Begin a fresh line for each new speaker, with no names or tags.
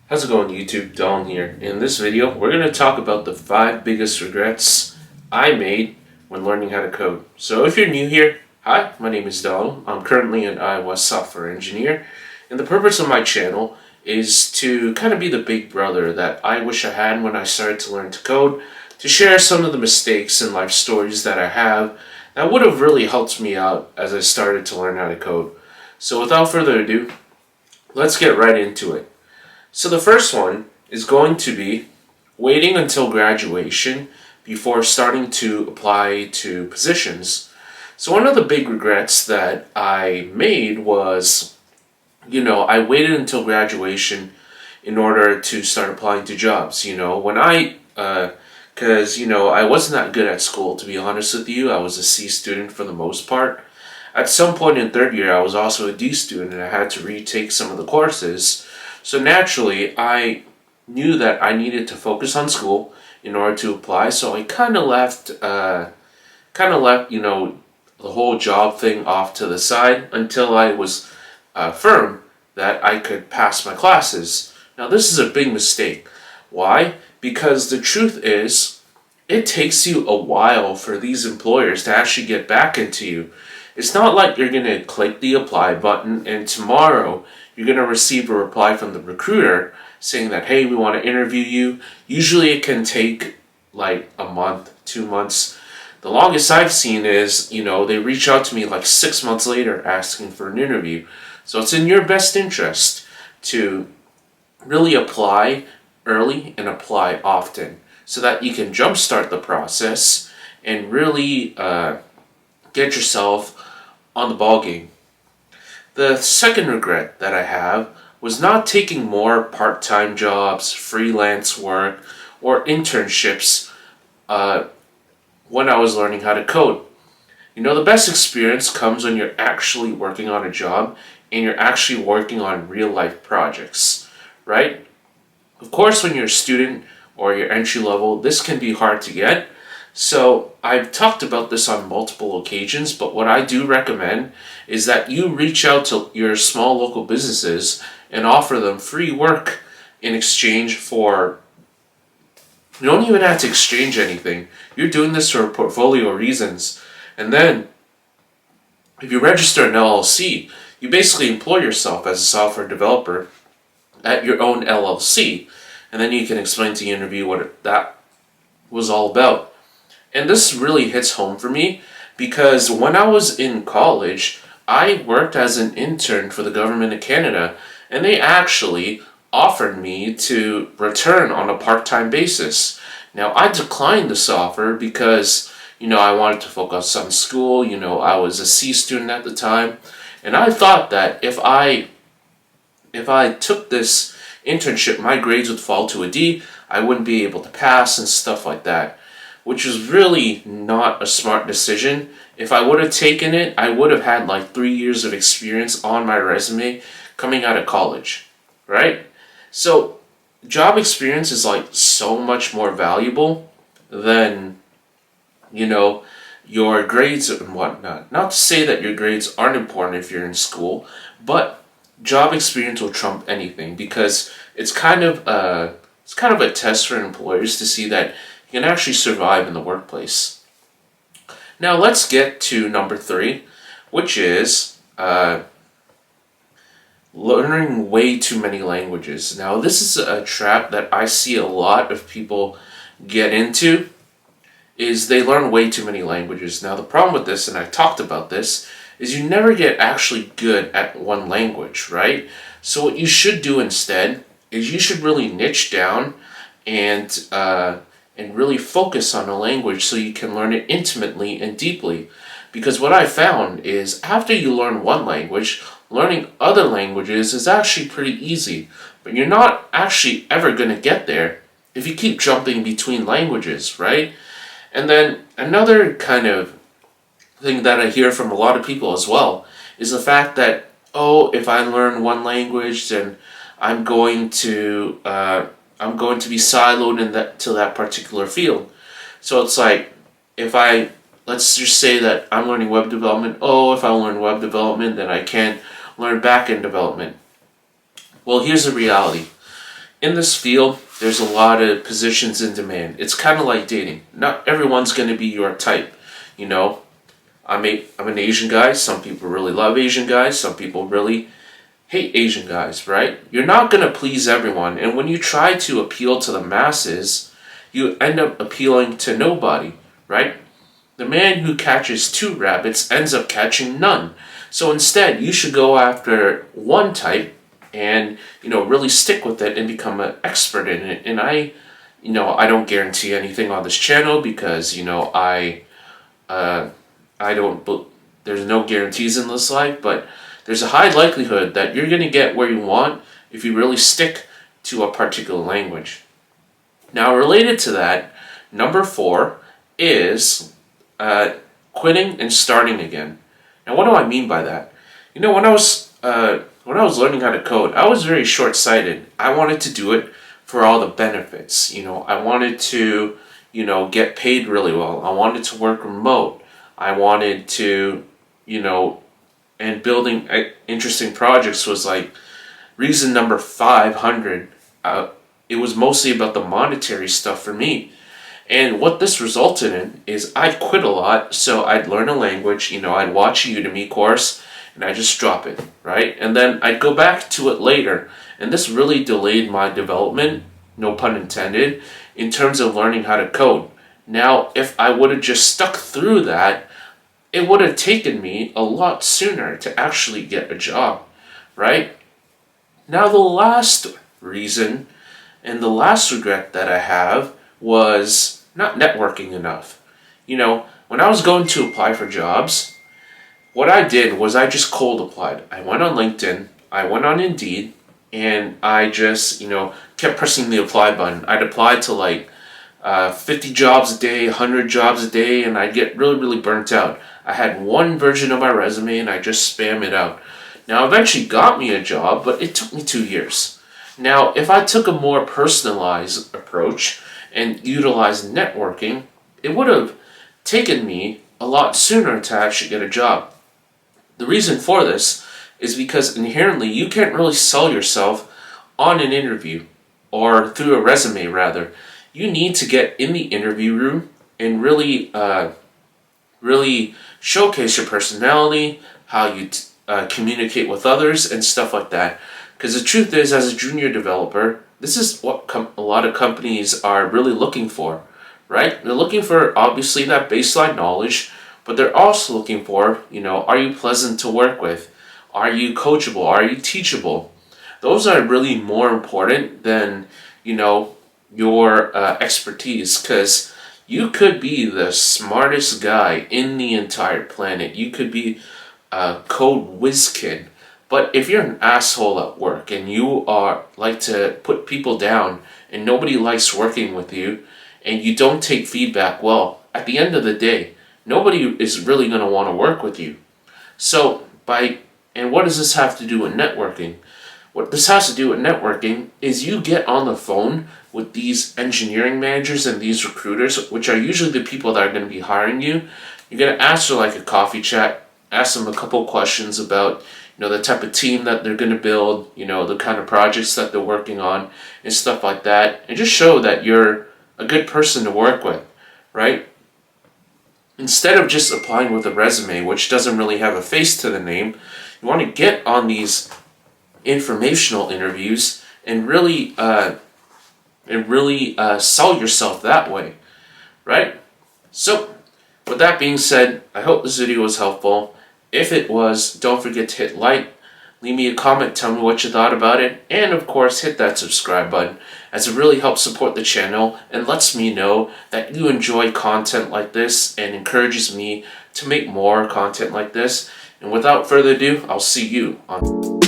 How's it going, YouTube? Dawn here. In this video, we're going to talk about the 5 biggest regrets I made when learning how to code. So if you're new here, hi, my name is Dawn. I'm currently an iOS software engineer, and the purpose of my channel is to kind of be the big brother that I wish I had when I started to learn to code, to share some of the mistakes and life stories that I have that would have really helped me out as I started to learn how to code. So without further ado, let's get right into it. So the first one is going to be waiting until graduation before starting to apply to positions. So one of the big regrets that I made was, I waited until graduation in order to start applying to jobs. Because I wasn't that good at school, to be honest with you. I was a C student for the most part. At some point in third year, I was also a D student, and I had to retake some of the courses. So naturally, I knew that I needed to focus on school in order to apply. So I kind of left, the whole job thing off to the side until I was firm that I could pass my classes. Now, this is a big mistake. Why? Because the truth is, it takes you a while for these employers to actually get back into you. It's not like you're going to click the apply button and tomorrow you're going to receive a reply from the recruiter saying that, hey, we want to interview you. Usually it can take like a month, 2 months. The longest I've seen is, they reach out to me like 6 months later asking for an interview. So it's in your best interest to really apply early and apply often so that you can jumpstart the process and really get yourself on the ball game. The second regret that I have was not taking more part-time jobs, freelance work, or internships when I was learning how to code. The best experience comes when you're actually working on a job and you're actually working on real-life projects, right? Of course, when you're a student or you're entry level, this can be hard to get. So I've talked about this on multiple occasions, but what I do recommend is that you reach out to your small local businesses and offer them free work in exchange for, you don't even have to exchange anything. You're doing this for portfolio reasons. And then if you register an LLC, you basically employ yourself as a software developer at your own LLC. And then you can explain to the interview what that was all about. And this really hits home for me because when I was in college, I worked as an intern for the government of Canada, and they actually offered me to return on a part-time basis. Now, I declined this offer because, I wanted to focus on school. I was a C student at the time, and I thought that if I took this internship, my grades would fall to a D, I wouldn't be able to pass and stuff like that, which is really not a smart decision. If I would have taken it, I would have had like 3 years of experience on my resume coming out of college, right? So job experience is like so much more valuable than, your grades and whatnot. Not to say that your grades aren't important if you're in school, but job experience will trump anything because it's kind of a test for employers to see that you can actually survive in the workplace. Now let's get to number 3, which is learning way too many languages. Now this is a trap that I see a lot of people get into, is they learn way too many languages. Now the problem with this, and I talked about this, is you never get actually good at one language, right? So what you should do instead is you should really niche down and really focus on a language so you can learn it intimately and deeply. Because what I found is after you learn one language, learning other languages is actually pretty easy. But you're not actually ever going to get there if you keep jumping between languages, right? And then another kind of thing that I hear from a lot of people as well is the fact that, if I learn one language, then I'm going to be siloed to that particular field. So it's like, let's just say that I'm learning web development. If I learn web development, then I can't learn back-end development. Well, here's the reality. in this field, there's a lot of positions in demand. It's kind of like dating. Not everyone's going to be your type. You know, I'm an Asian guy. Some people really love Asian guys. Some people really hate Asian guys, right? You're not going to please everyone. And when you try to appeal to the masses, you end up appealing to nobody, right? The man who catches 2 rabbits ends up catching none. So instead, you should go after one type and, really stick with it and become an expert in it. And I don't guarantee anything on this channel because, I don't, there's no guarantees in this life, but there's a high likelihood that you're going to get where you want if you really stick to a particular language. Now, related to that, number 4 is quitting and starting again. Now, what do I mean by that? When I was learning how to code, I was very short-sighted. I wanted to do it for all the benefits. I wanted to, get paid really well. I wanted to work remote. I wanted to, and building interesting projects was like reason number 500. It was mostly about the monetary stuff for me. And what this resulted in is I'd quit a lot, so I'd learn a language, I'd watch a Udemy course, and I'd just drop it, right? And then I'd go back to it later, and this really delayed my development, no pun intended, in terms of learning how to code. Now, if I would have just stuck through that, it would have taken me a lot sooner to actually get a job, right? Now, the last reason and the last regret that I have was not networking enough. When I was going to apply for jobs, what I did was I just cold applied. I went on LinkedIn, I went on Indeed, and I just, kept pressing the apply button. I'd apply to like 50 jobs a day, 100 jobs a day, and I'd get really, really burnt out. I had one version of my resume and I just spam it out. Now, eventually got me a job, but it took me 2 years. Now, if I took a more personalized approach and utilized networking, it would have taken me a lot sooner to actually get a job. The reason for this is because inherently you can't really sell yourself on an interview or through a resume rather. You need to get in the interview room and really showcase your personality, how you communicate with others and stuff like that. Because the truth is, as a junior developer, this is what a lot of companies are really looking for, right? They're looking for, obviously, that baseline knowledge, but they're also looking for, are you pleasant to work with? Are you coachable? Are you teachable? Those are really more important than, your expertise, because you could be the smartest guy in the entire planet. You could be a code whiz kid. But if you're an asshole at work and you like to put people down and nobody likes working with you and you don't take feedback well, at the end of the day, nobody is really going to want to work with you. So, and what does this have to do with networking? What this has to do with networking is you get on the phone with these engineering managers and these recruiters, which are usually the people that are going to be hiring you. You're going to ask for like a coffee chat, ask them a couple questions about the type of team that they're going to build, the kind of projects that they're working on and stuff like that. And just show that you're a good person to work with, right? Instead of just applying with a resume, which doesn't really have a face to the name, you want to get on these informational interviews and really sell yourself that way, right? So, with that being said, I hope this video was helpful. If it was, don't forget to hit like, leave me a comment, tell me what you thought about it, and of course hit that subscribe button, as it really helps support the channel and lets me know that you enjoy content like this and encourages me to make more content like this. And without further ado, I'll see you on